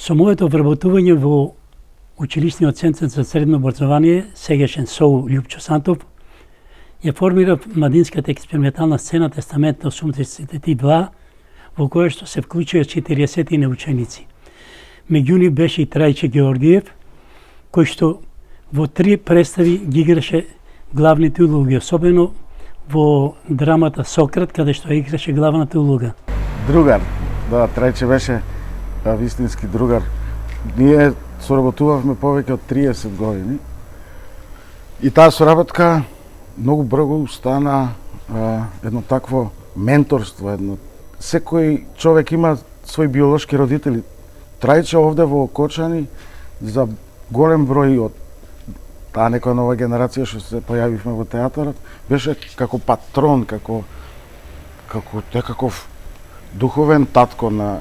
Со моето вработување во училишниот центар за средно образование, сегашен СОУ Љупчо Сантов, ја формирав младинската експериментална сцена Тестамент на 82, во која што се вклучија 40 ученици. Меѓу нив беше и Трајче Георгиев, кој што во 3 представи ги играше главните улоги, особено во драмата Сократ, каде што играше главната улога. Другар, да, Трајче беше вистински другар. Ние соработувавме повеќе од 30 години. И таа соработка многу брзо стана едно такво менторство, секој човек има своји биолошки родители. Трајче овде во Кочани за голем број од таа некоја нова генерација што се појавивме во театарот, беше како патрон, како некаков духовен татко на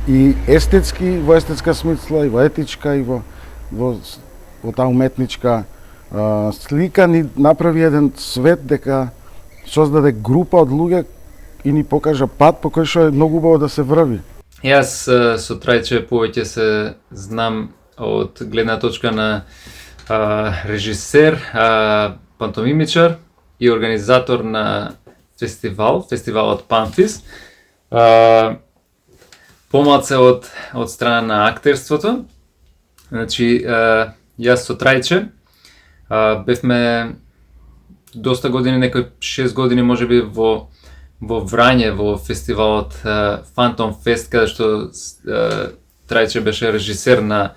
и естетски, во естетска смисла, и во етичка, и во таа уметничка слика ни направи еден свет дека создаде група од луѓе и ни покажа пат по кој што е многу убаво да се врви. Јас со Трајче повеќе се знам од гледна точка на режисер, пантомимичар и организатор на фестивалот Панфис. Помалце од страна на актерството. Значи, јас со Трајче бевме доста години, некои 6 години можеби во Врање, во фестивалот Фантом Фест, каде што Трајче беше режисер на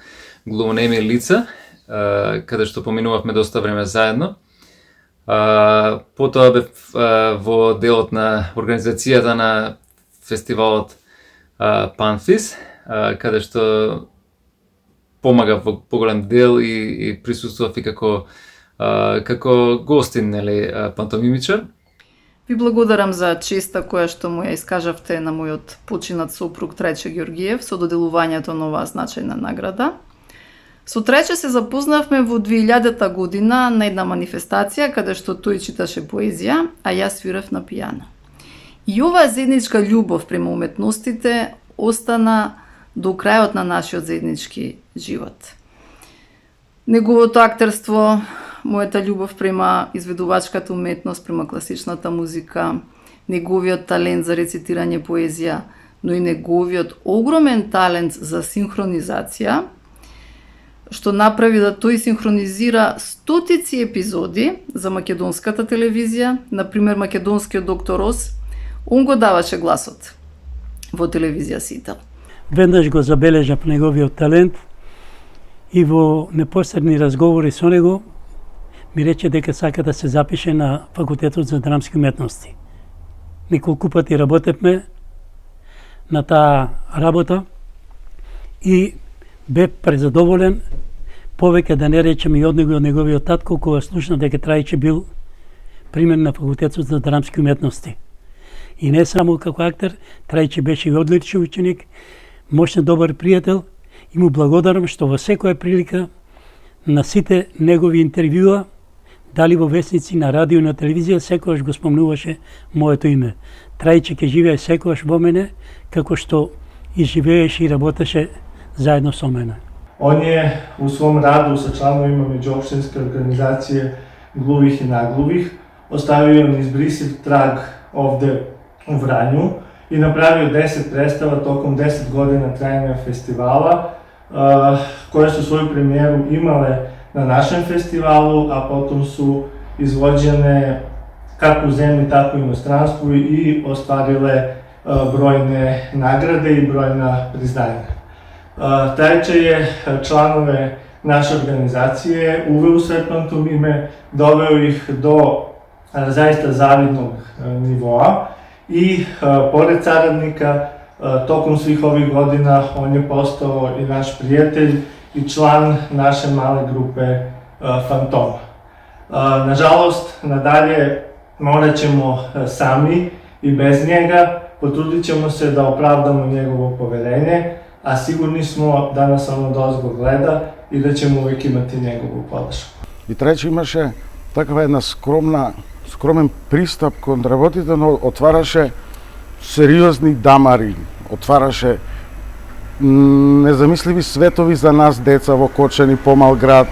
глумонеми лица, каде што поминувавме доста време заедно. Потоа бев во делот на организацијата на фестивалот Панфис, каде што помагав во поголем дел и присуствував и како гостин, нели, пантомимичар. Ви благодарам за честа која што му ја искажавте на мојот починат сопруг Трајче Георгиев со доделувањето на оваа значајна награда. Со Трајче се запознавме во 2000 година на една манифестација каде што тој читаше поезија, а јас свирев на пијано. И оваа заедничка љубов према уметностите остана до крајот на нашиот заеднички живот. Неговото актерство, мојата љубов према изведувачката уметност, према класичната музика, неговиот талент за рецитирање поезија, но и неговиот огромен талент за синхронизација, што направи да тој синхронизира стотици епизоди за македонската телевизија, например македонскиот доктор Ос, он го даваше гласот во телевизија Сител. Веднаш го забележав неговиот талент и во непосредни разговори со него ми рече дека сака да се запише на факултетот за драмски уметности. Неколку пати работевме на таа работа и бев презадоволен, повеќе да не речем и од него и од неговиот татко, кога слушна дека Трајче бил примен на факултетот за драмски уметности. И не само како актер, Трајче беше и одличен ученик, мощен добар пријател и му благодарам што во секоја прилика на сите негови интервјуа, дали во весници, на радио и на телевизија, секогаш го спомнуваше моето име. Трајче ќе живее секогаш во мене, како што и живееше и работеше заедно со мене. Он je u svom radu sa članovima međuopštinske organizacije gluvih i nagluvih ostavio neizbrisiv trag ovde u Vranju i napravio 10 predstava tokom 10 godina trajanja festivala, koje su svoju premijeru imale na našem festivalu, a potom su izvođene kako u zemlji, tako i u inostranstvu i ostvarile brojne nagrade i brojna priznanja. Tрајче je članove naše organizacije uveo u svet pantomime, doveo ih do zaista zavidnog nivoa i pored saradnika tokom svih ovih godina on je postao i naš prijatelj i član naše male grupe Fantoma. Nažalost, nadalje morat ćemo sami i bez njega, potrudit ćemo se da opravdamo njegovo poverenje, a sigurni smo da nas on odozgo gleda i da ćemo uvijek imati njegovu podršku. И Трајче имаше такава една скромен пристап кон работите, но отвараше сериозни дамари, отвараше незамисливи светови за нас деца во Кочани, помал град.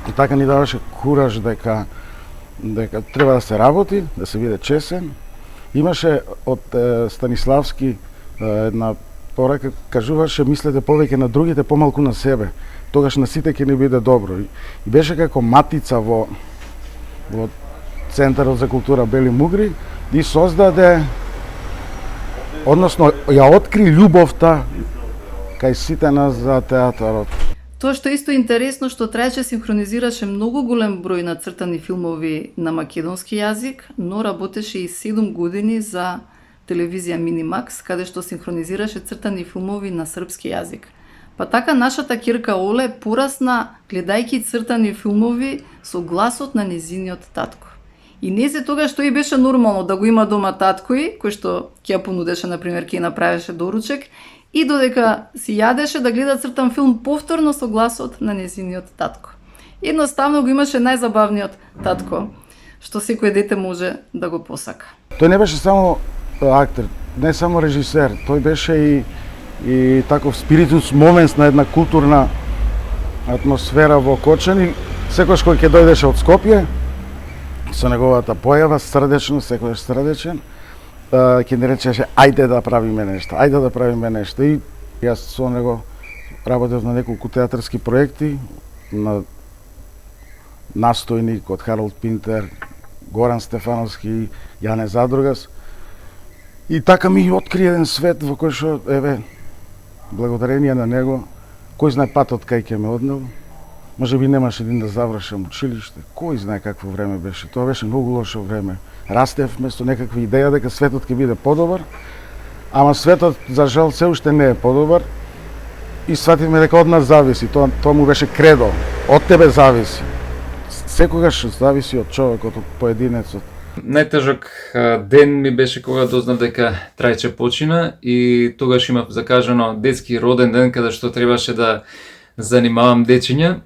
И така ни даваше кураж дека треба да се работи, да се биде чесен. Имаше од Станиславски една порака, кажуваше мислете повеќе на другите, помалку на себе. Тогаш на сите ќе ни биде добро. И беше како матица во Центарот за култура Бели Мугри и создаде, односно ја откри љубовта кај сите нас за театарот. Тоа што исто интересно, што Трајче синхронизираше многу голем број на цртани филмови на македонски јазик, но работеше и 7 години за телевизија Минимакс, каде што синхронизираше цртани филмови на српски јазик. Па така нашата кирка Оле порасна гледајќи цртани филмови со гласот на незиниот татко. И незе тогаш тој беше нормално да го има дома таткој, кој што ќе ја понудеше, например, ќе ја направеше доручек, и додека си јадеше да гледа цртан филм повторно со гласот на незиниот татко. Едноставно го имаше најзабавниот татко, што секој дете може да го посака. Тој не беше само актер, не само режисер, тој беше и таков спиритус момент на една културна атмосфера во Кочани. Секојаш кој ќе дојдеше од Скопје, со неговата појава, срдечност, секојаш срдечен, ќе ни речеше ајде да правиме нешто, ајде да правиме нешто. И јас со него работев на неколку театарски проекти, на настојник од Харолд Пинтер, Горан Стефановски, Јане Задругас. И така ми откри еден свет во кој што, еве, благодарение на него, кој знае патот кај ќе ме однел. Може би немаше един да завршам училиште. Кој знае какво време беше. Тоа беше многу лошо време. Растевме со некаква идеја дека светот ќе биде подобар, ама светот, за жал, се уште не е подобар. И свативме дека од нас зависи. Тоа му беше кредо. Од тебе зависи. Секогаш зависи од човекот, од поединецот. Најтежок ден ми беше кога дознав дека Трајче почина и тогаш имав закажано детски роден ден каде што требаше да занимавам дечиња.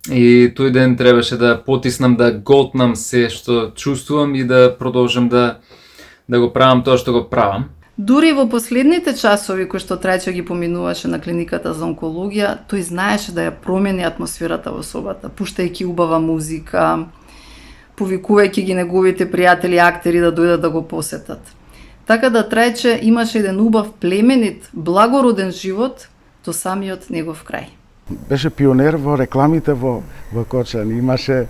И тој ден требаше да потиснам, да готнам се што чувствувам и да продолжам да го правам тоа што го правам. Дури во последните часови кои што Трајче ги поминуваше на клиниката за онкологија, тој знаеше да ја промени атмосферата во собата, пуштајќи убава музика, повикувајќи ги неговите пријатели актери да дојдат да го посетат. Така да Трајче имаше еден убав, племенит, благороден живот до самиот негов крај. Беше пионер во рекламите во Кочани. Имаше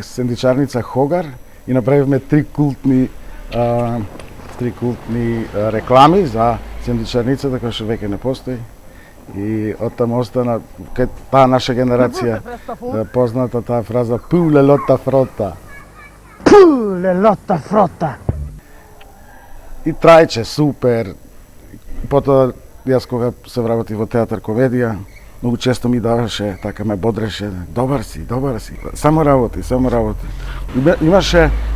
сендичарница Хогар и направивме три култни реклами за сендичарницата која што веќе не постои. И оттаму остана кај таа наша генерација позната таа фраза "Пу лелота фрота". Пу лелота фрота. И Трајче супер. Потоа јас кога се вработив во театар комедија, многу често ми даваше, така ме бодреше, добар си, само работи.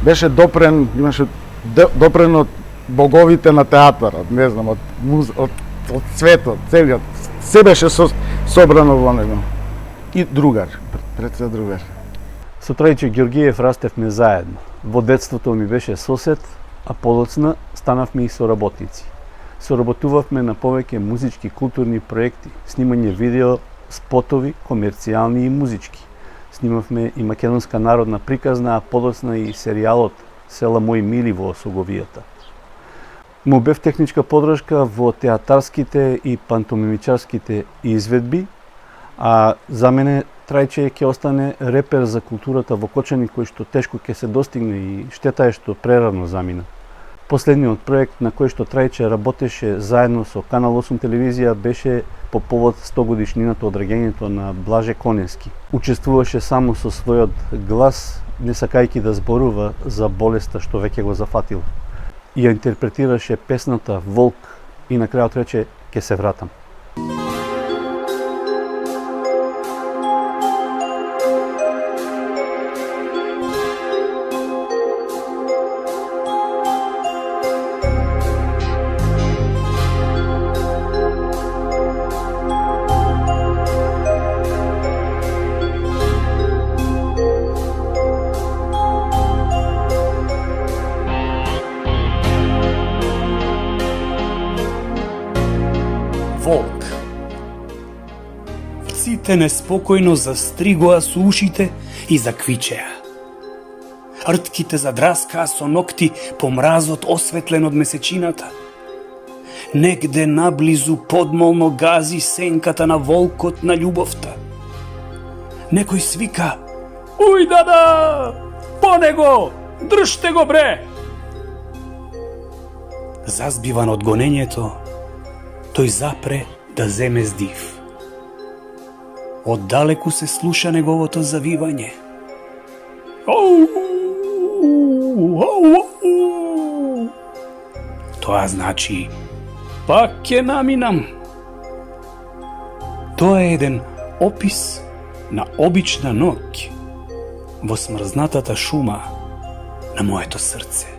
Беше допрен од боговите на театарот, не знам, од светот, целиот, се беше собрано во него. И другар, пред се другар. Со Трајче Ѓоргиев растевме заедно. Во детството ми беше сосед, а подоцна станавме и соработници. Соработувавме на повеќе музички културни проекти, снимање видео, спотови, комерцијални и музички. Снимавме и македонска народна приказна, а подоцна и серијалот Села мои мили во Соговијата. Му бев техничка подршка во театарските и пантомимичарските изведби, а за мене Трајче ќе остане репер за културата во Кочани кој што тешко ќе се достигне и штета е што прерано замина. Последниот проект на кој што Трајче работеше заедно со Канал 8 телевизија беше по повод 100 годишнината од раѓањето на Блаже Коневски. Учествуваше само со својот глас, не сакајќи да зборува за болеста што веќе го зафатила. И ја интерпретираше песната Волк и на крајот рече "Ке се вратам". Овците неспокојно застригоа со ушите и заквичеа. Ртките задраскаа со ногти по мразот осветлен од месечината. Негде наблизу подмолно гази сенката на волкот на љубовта. Некој свика: "Уј, дада! По него! Држте го, бре!" Зазбиван од гонењето, тој запре да земе здив. Оддалеку се слуша неговото завивање. Оу! Тоа значи, пак ќе наминам. Тоа е еден опис на обична ноќ во смрзнатата шума на моето срце.